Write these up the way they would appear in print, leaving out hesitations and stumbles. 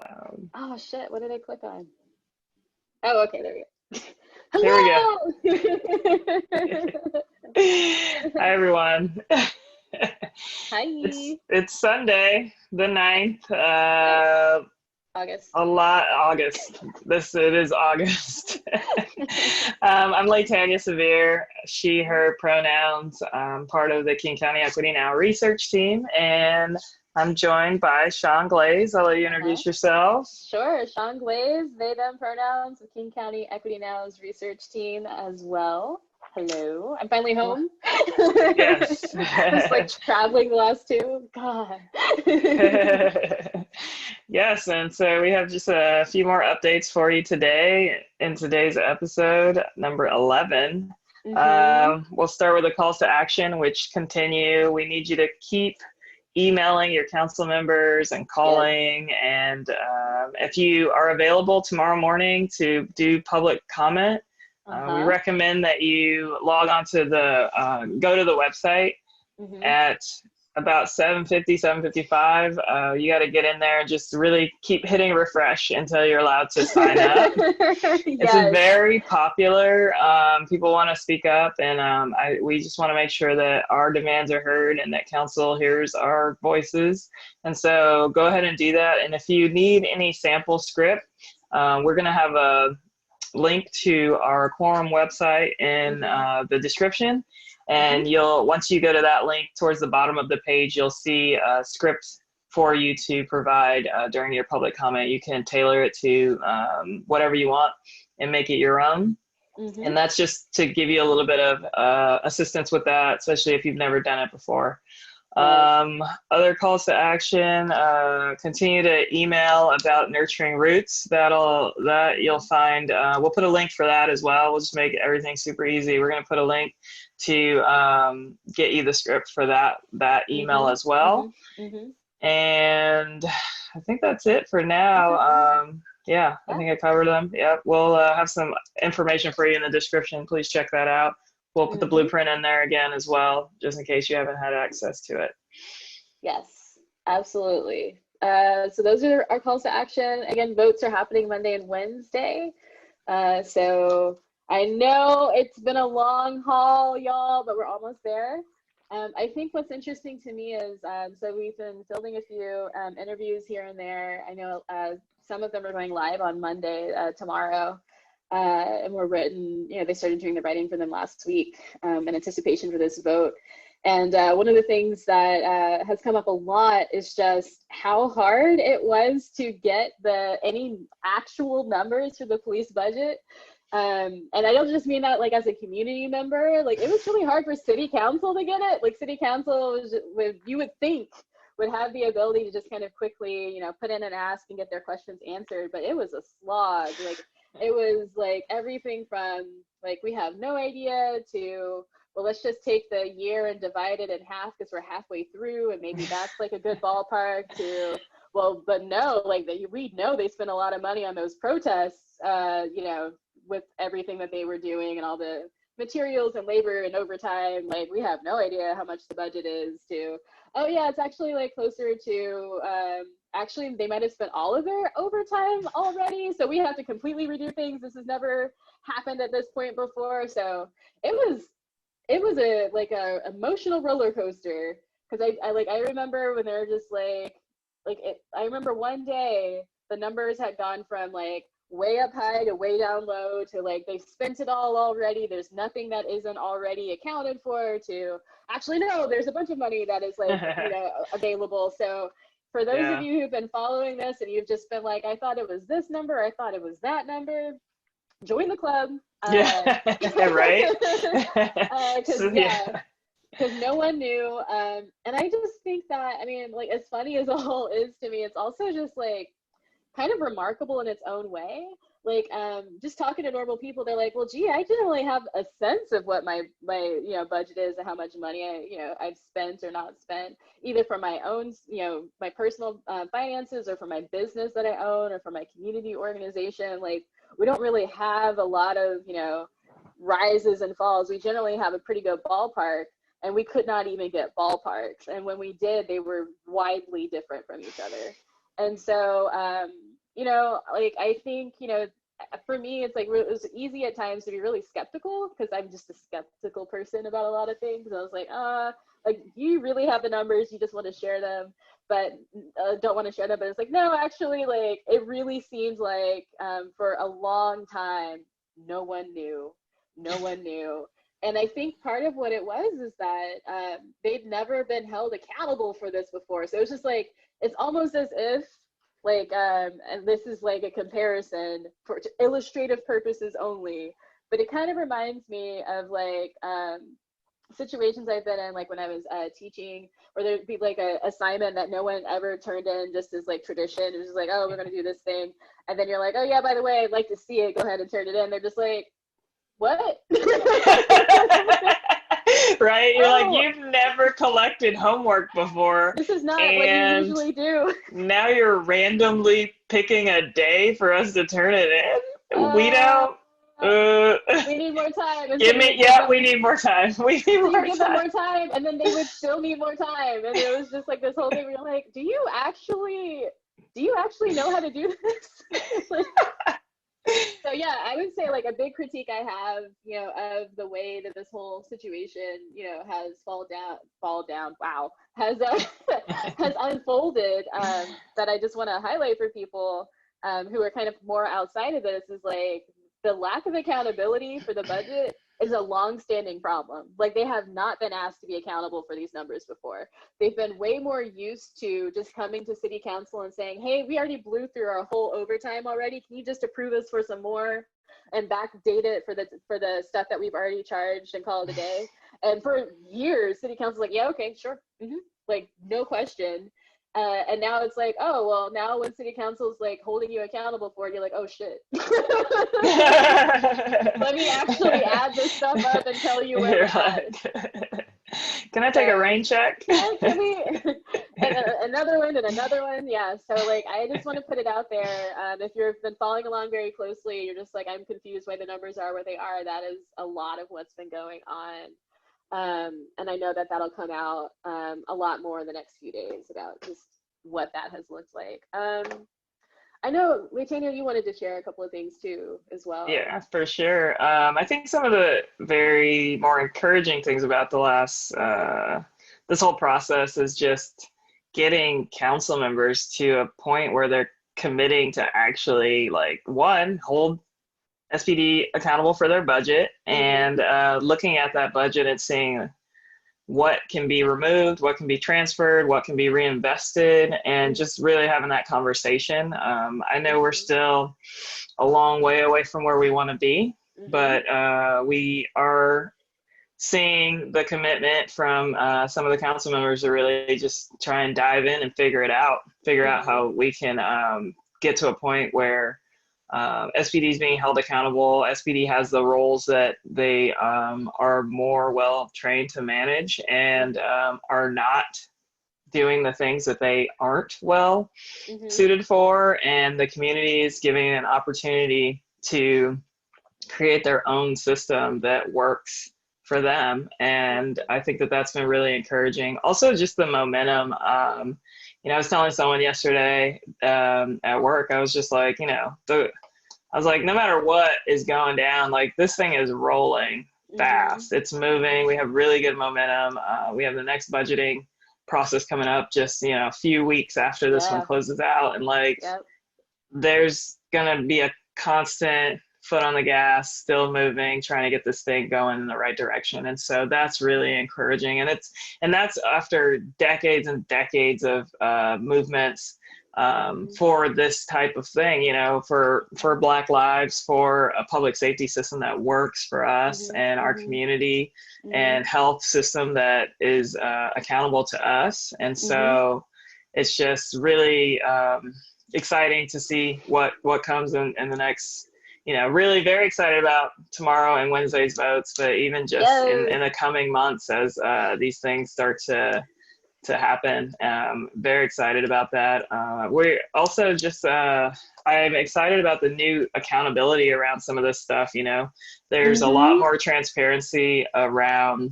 Oh shit, what did I click on? Oh, okay, there we go. There we go. Hello! Hi, everyone. Hi. It's Sunday, the 9th. Yes, August. August. It is August. I'm LéTania Severe, she, her pronouns. I'm part of the King County Equity Now research team, and I'm joined by Shaun Glaze. I'll let you introduce yourself. Sure, Shaun Glaze, they, them pronouns, of King County Equity Now's research team as well. Hello, I'm finally home. Yes. Just like traveling the last two. God. Yes, and so we have just a few more updates for you today in today's episode, number 11. We'll start with the calls to action, which continue. We need you to keep emailing your council members and calling. Yes. And if you are available tomorrow morning to do public comment, we recommend that you log on to go to the website at about 7:50, 7:55. You got to get in there and just really keep hitting refresh until you're allowed to sign up. Yes. It's very popular. People want to speak up, and we just want to make sure that our demands are heard and that council hears our voices. And so go ahead and do that. And if you need any sample script, we're going to have a link to our quorum website in the description. And once you go to that link towards the bottom of the page, you'll see a script for you to provide during your public comment. You can tailor it to whatever you want and make it your own. And that's just to give you a little bit of assistance with that, especially if you've never done it before. Other calls to action, continue to email about nurturing roots. That you'll find, we'll put a link for that as well. We'll just make everything super easy. We're going to put a link to get you the script for that email as well. And I think that's it for now. Yeah, I think I covered them. Yeah, we'll have some information for you in the description. Please check that out. We'll put the blueprint in there again as well, just in case you haven't had access to it. Yes, absolutely. So those are our calls to action. Again, votes are happening Monday and Wednesday. So I know it's been a long haul, y'all, but we're almost there. I think what's interesting to me is, so we've been filming a few interviews here and there. I know some of them are going live on Monday, tomorrow. And were written, they started doing the writing for them last week in anticipation for this vote. And one of the things that has come up a lot is just how hard it was to get any actual numbers for the police budget. And I don't just mean that like as a community member, like it was really hard for city council to get it. Like city council you would think would have the ability to just kind of quickly, put in an ask and get their questions answered, but it was a slog. Like it was like everything from like we have no idea to, well, let's just take the year and divide it in half because we're halfway through and maybe that's like a good ballpark, to, well, but no, like we know they spent a lot of money on those protests, with everything that they were doing and all the materials and labor and overtime. Like we have no idea how much the budget is, to, oh yeah, it's actually like closer to, actually they might have spent all of their overtime already, so we have to completely redo things. This has never happened at this point before. So it was a emotional roller coaster, because I remember when they were just I remember one day the numbers had gone from like way up high to way down low, to like they've spent it all already, there's nothing that isn't already accounted for, to actually no, there's a bunch of money that is like available. So for those of you who've been following this and you've just been like, I thought it was this number, I thought it was that number, join the club. Right. Because no one knew. And I just think that, I mean, like as funny as the whole is to me, it's also just like kind of remarkable in its own way. Like just talking to normal people, they're like, well, gee, I generally have a sense of what my budget is and how much money I've spent or not spent, either for my own my personal finances, or for my business that I own, or for my community organization. Like we don't really have a lot of rises and falls. We generally have a pretty good ballpark, and we could not even get ballparks, and when we did, they were widely different from each other. And so, you know, like, I think, you know, for me, it's like, it was easy at times to be really skeptical, because I'm just a skeptical person about a lot of things. I was like, you really have the numbers, you just want to share them, but don't want to share them. But it's like, no, actually, like, it really seems like for a long time, no one knew. And I think part of what it was is that they'd never been held accountable for this before. So it was just like, it's almost as if, like, and this is like a comparison for illustrative purposes only, but it kind of reminds me of like situations I've been in, like when I was teaching, where there'd be like a assignment that no one ever turned in, just as like tradition. It was just like, oh, we're going to do this thing. And then you're like, oh yeah, by the way, I'd like to see it. Go ahead and turn it in. They're just like, what? Right? You're like, you've never collected homework before. This is not what you usually do. Now you're randomly picking a day for us to turn it in? We don't. We need more time. We need more time. We need more time. Give them more time, and then they would still need more time. And it was just like this whole thing where you're like, do you actually know how to do this? So yeah, I would say like a big critique I have, you know, of the way that this whole situation, you know, has has unfolded, that I just want to highlight for people who are kind of more outside of this, is like the lack of accountability for the budget is a long-standing problem. Like, they have not been asked to be accountable for these numbers before. They've been way more used to just coming to city council and saying, hey, we already blew through our whole overtime already. Can you just approve us for some more and backdate it for the stuff that we've already charged and call it a day? And for years, city council's like, yeah, okay, sure. Like, no question. And now it's like, oh, well, now when city council's like holding you accountable for it, you're like, oh shit. Let me actually add this stuff up and tell you where it's at. Can I take a rain check? Can we? And another one and another one. Yeah. So like, I just want to put it out there. If you've been following along very closely, you're just like, I'm confused why the numbers are where they are. That is a lot of what's been going on. And I know that that'll come out a lot more in the next few days about just what that has looked like. I know, LéTania, you wanted to share a couple of things too, as well. Yeah, for sure. I think some of the very more encouraging things about the last, this whole process is just getting council members to a point where they're committing to actually, like, one, hold SPD accountable for their budget, and looking at that budget and seeing what can be removed, what can be transferred, what can be reinvested, and just really having that conversation. I know we're still a long way away from where we want to be, but we are seeing the commitment from some of the council members to really just try and dive in and figure out how we can get to a point where SPD is being held accountable. SPD has the roles that they are more well trained to manage, and are not doing the things that they aren't well suited for, and the community is giving an opportunity to create their own system that works for them. And I think that that's been really encouraging. Also, just the momentum. You know, I was telling someone yesterday at work, I was just like, you know, I was like, no matter what is going down, like, this thing is rolling fast. It's moving. We have really good momentum. We have the next budgeting process coming up just, you know, a few weeks after this one closes out. And like, there's going to be a constant foot on the gas, still moving, trying to get this thing going in the right direction. And so that's really encouraging. And that's after decades and decades of movements for this type of thing, you know, for Black lives, for a public safety system that works for us and our community, and health system that is accountable to us. And so it's just really exciting to see what comes in the next, you know, really very excited about tomorrow and Wednesday's votes, but even just in the coming months as these things start to happen. Very excited about that. We're also just, I'm excited about the new accountability around some of this stuff. You know, there's a lot more transparency around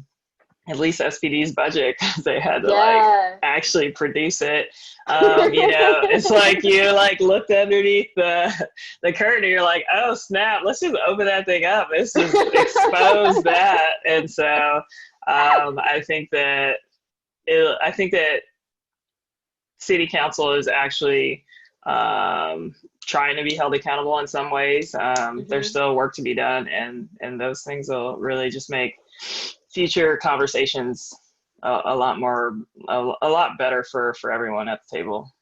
at least SPD's budget, because they had to Yeah. actually produce it. It's like you looked underneath the curtain and you're like, oh snap, let's just open that thing up. Let's just expose that. And so I think that city council is actually trying to be held accountable in some ways. There's still work to be done, and those things will really just make future conversations a lot better for everyone at the table.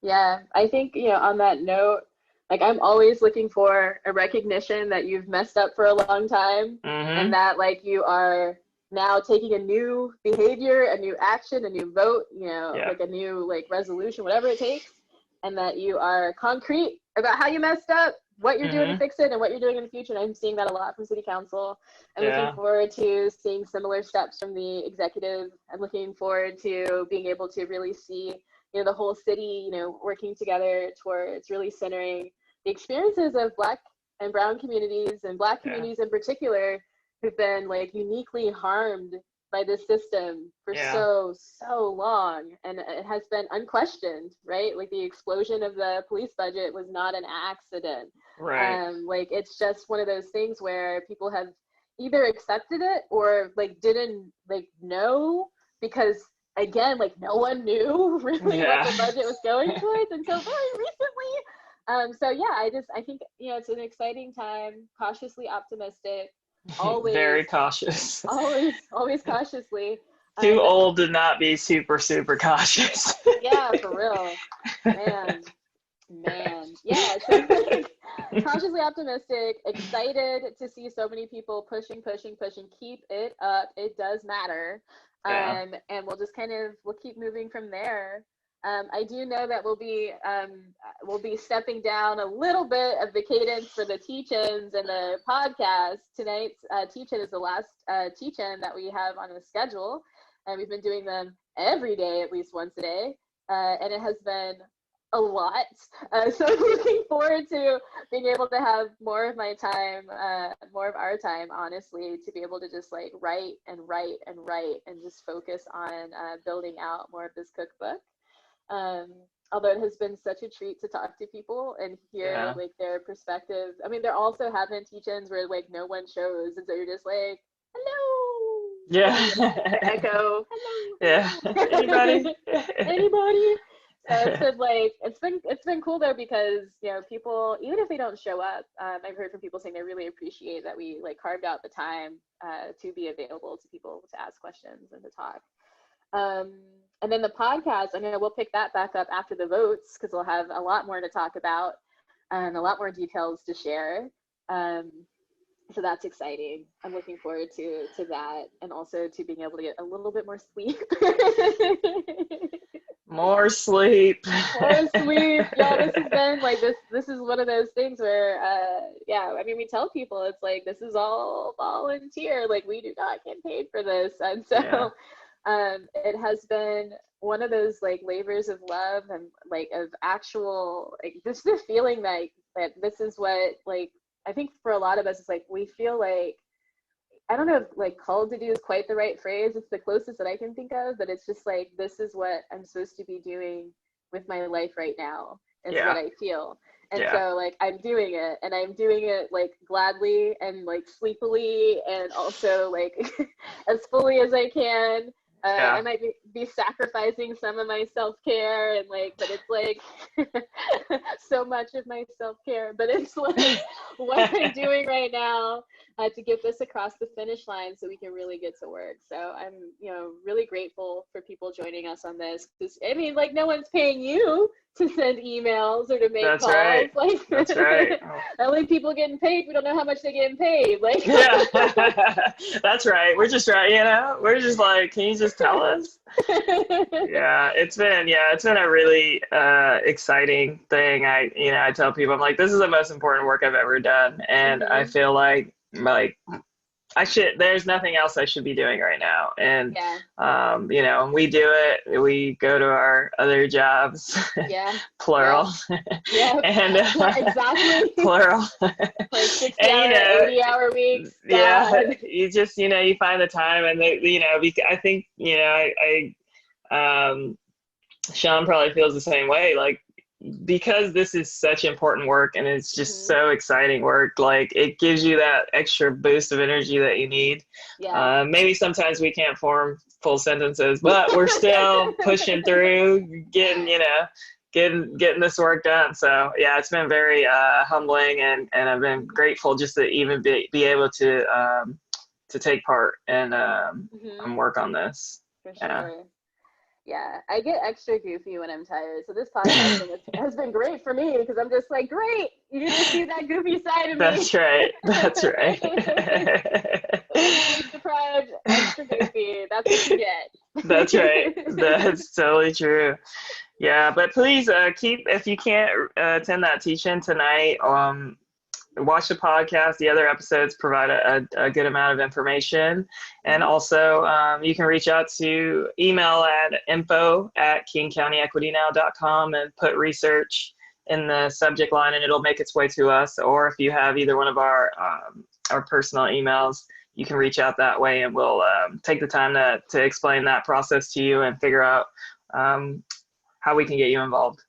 Yeah, I think, on that note, like, I'm always looking for a recognition that you've messed up for a long time, and that like you are now taking a new behavior, a new action, a new vote, like a new like resolution, whatever it takes, and that you are concrete about how you messed up, what you're doing to fix it, and what you're doing in the future. And I'm seeing that a lot from city council. I'm looking forward to seeing similar steps from the executive. I'm looking forward to being able to really see, the whole city, working together towards really centering the experiences of Black and Brown communities, and Black communities in particular, who've been like uniquely harmed by this system for so long, and it has been unquestioned, right? Like, the explosion of the police budget was not an accident, right? Like, it's just one of those things where people have either accepted it or like didn't like know, because again, like, no one knew really what the budget was going towards until very recently. So yeah, I think it's an exciting time, cautiously optimistic. Always very cautious. Always cautiously. Too old to not be super cautious. Yeah, for real. Man. Yeah, so cautiously optimistic, excited to see so many people pushing. Keep it up. It does matter. And we'll keep moving from there. I do know that we'll be stepping down a little bit of the cadence for the teach-ins and the podcast. Tonight's teach-in is the last teach-in that we have on the schedule, and we've been doing them every day, at least once a day, and it has been a lot. So I'm looking forward to being able to have more of my time, more of our time, honestly, to be able to just like write and just focus on building out more of this cookbook. Although it has been such a treat to talk to people and hear like their perspective. I mean, there also have been teach-ins where like no one shows, and so you're just like, hello. Yeah. Echo. Hello. Yeah. Anybody? It's been cool though, because people, even if they don't show up, I've heard from people saying they really appreciate that we like carved out the time to be available to people to ask questions and to talk. And then the podcast, I know we'll pick that back up after the votes, because we'll have a lot more to talk about and a lot more details to share. So that's exciting. I'm looking forward to that, and also to being able to get a little bit more sleep. More sleep. Yeah, this has been like this is one of those things where I mean, we tell people it's like, this is all volunteer, like we do not get paid for this. And so it has been one of those like labors of love, and like of actual like just the feeling that this is what, like, I think for a lot of us, it's like we feel like, I don't know if like called to do is quite the right phrase. It's the closest that I can think of, but it's just like, this is what I'm supposed to be doing with my life right now, is what I feel. And so like I'm doing it, and I'm doing it like gladly and like sleepily, and also like as fully as I can. I might be sacrificing some of my self-care, and like, but it's like so much of my self-care, but it's like what I'm doing right now to get this across the finish line so we can really get to work. So I'm, really grateful for people joining us on this, because I mean, like, no one's paying you to send emails or to make calls. Right. Like, that's right. Only people getting paid, we don't know how much they're getting paid. Like, that's right. We're just right. We're just like, can you just tell us? It's been a really exciting thing. I tell people, I'm like, this is the most important work I've ever done, and I feel like there's nothing else I should be doing right now. And, Yeah. When we do it, we go to our other jobs, Yeah. plural. Yeah. And Exactly. plural. Like 60 And, hour, 80-hour weeks. Yeah, God. you just, you find the time, and I think, Shaun probably feels the same way. Like, because this is such important work and it's just so exciting work, like it gives you that extra boost of energy that you need. Yeah. Maybe sometimes we can't form full sentences, but we're still pushing through, getting this work done. So yeah, it's been very humbling, and I've been grateful just to even be able to take part and work on this. For sure. Yeah, I get extra goofy when I'm tired. So this podcasting has been great for me, because I'm just like, great, you get to see that goofy side of me. That's right. That's right. Deprived, extra goofy. That's what you get. That's right. That's totally true. Yeah, but please if you can't attend that teach-in tonight, watch the podcast. The other episodes provide a good amount of information. And also you can reach out to email at info@kingcountyequitynow.com and put research in the subject line, and it'll make its way to us. Or if you have either one of our personal emails, you can reach out that way, and we'll take the time to explain that process to you and figure out how we can get you involved.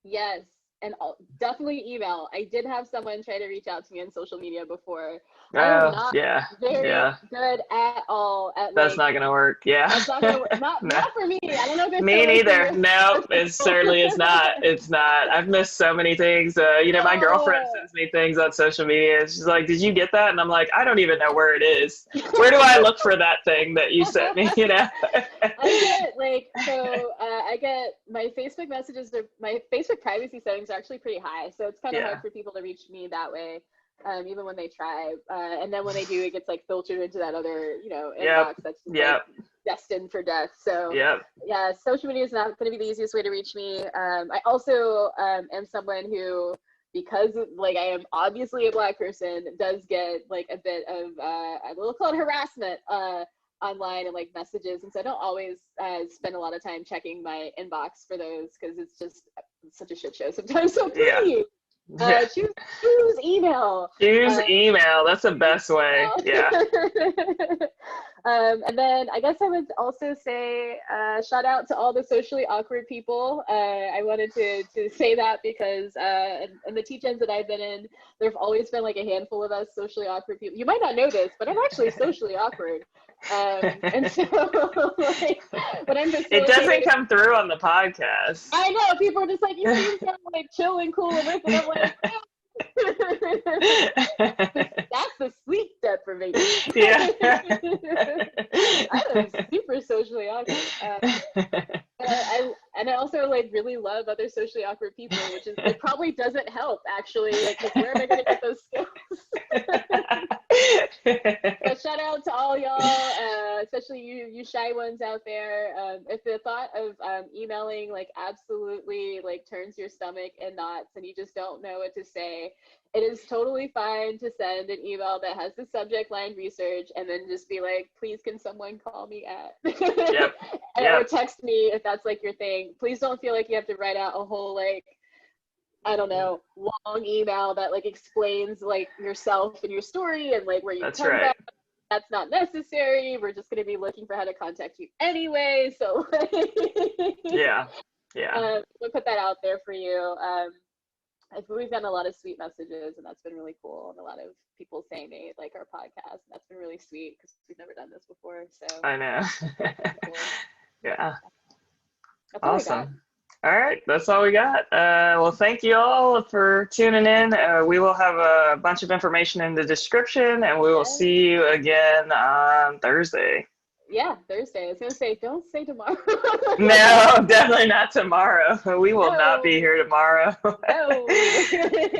Yes. And definitely email. I did have someone try to reach out to me on social media before. I am not very good at all at that's not gonna work. Yeah. That's not gonna work. Not for me. I don't know if it's me neither. No, it certainly is not. It's not. I've missed so many things. My girlfriend sends me things on social media. She's like, "Did you get that?" And I'm like, "I don't even know where it is. Where do I look for that thing that you sent me?" I get my Facebook messages, my Facebook privacy settings are actually pretty high, so it's kind of hard for people to reach me that way, even when they try. And then when they do, it gets like filtered into that other, inbox that's like destined for death. So yeah, social media is not going to be the easiest way to reach me. I also am someone who, because like I am obviously a Black person, does get like a bit of I will call it harassment online and like messages, and so I don't always spend a lot of time checking my inbox for those, because it's just such a shit show sometimes. So please choose email. Choose email. That's the best way. Yeah. And then I guess I would also say shout out to all the socially awkward people. I wanted to say that because in the teach-ins that I've been in, there have always been like a handful of us socially awkward people. You might not know this, but I'm actually socially awkward. And so when I'm just it doesn't come through on the podcast. I know, people are just like, you seem so like chill and cool and with it. I'm like, that's the sleep deprivation. Yeah. I'm super socially awkward. And I also like really love other socially awkward people, which is it probably doesn't help actually. Like, where am I gonna get those skills? But shout out to all y'all, especially you shy ones out there. If the thought of emailing like absolutely like turns your stomach in knots and you just don't know what to say, it is totally fine to send an email that has the subject line research and then just be like, please can someone call me at or text me if that's like your thing. Please don't feel like you have to write out a whole like, I don't know, long email that like explains like yourself and your story and like where you come from. That's not necessary. We're just going to be looking for how to contact you anyway. So we'll put that out there for you. We've gotten a lot of sweet messages, and that's been really cool. And a lot of people saying they like our podcast. And that's been really sweet because we've never done this before. So I know. Cool. Yeah. That's awesome. All right, that's all we got. Well, thank you all for tuning in. We will have a bunch of information in the description, and we will see you again on Thursday. Yeah, Thursday. I was going to say, don't say tomorrow. No, definitely not tomorrow. We will not be here tomorrow. No.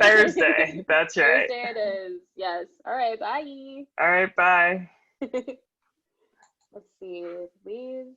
Thursday. That's right. Thursday it is. Yes. All right, bye. All right, bye. Let's see. Leave.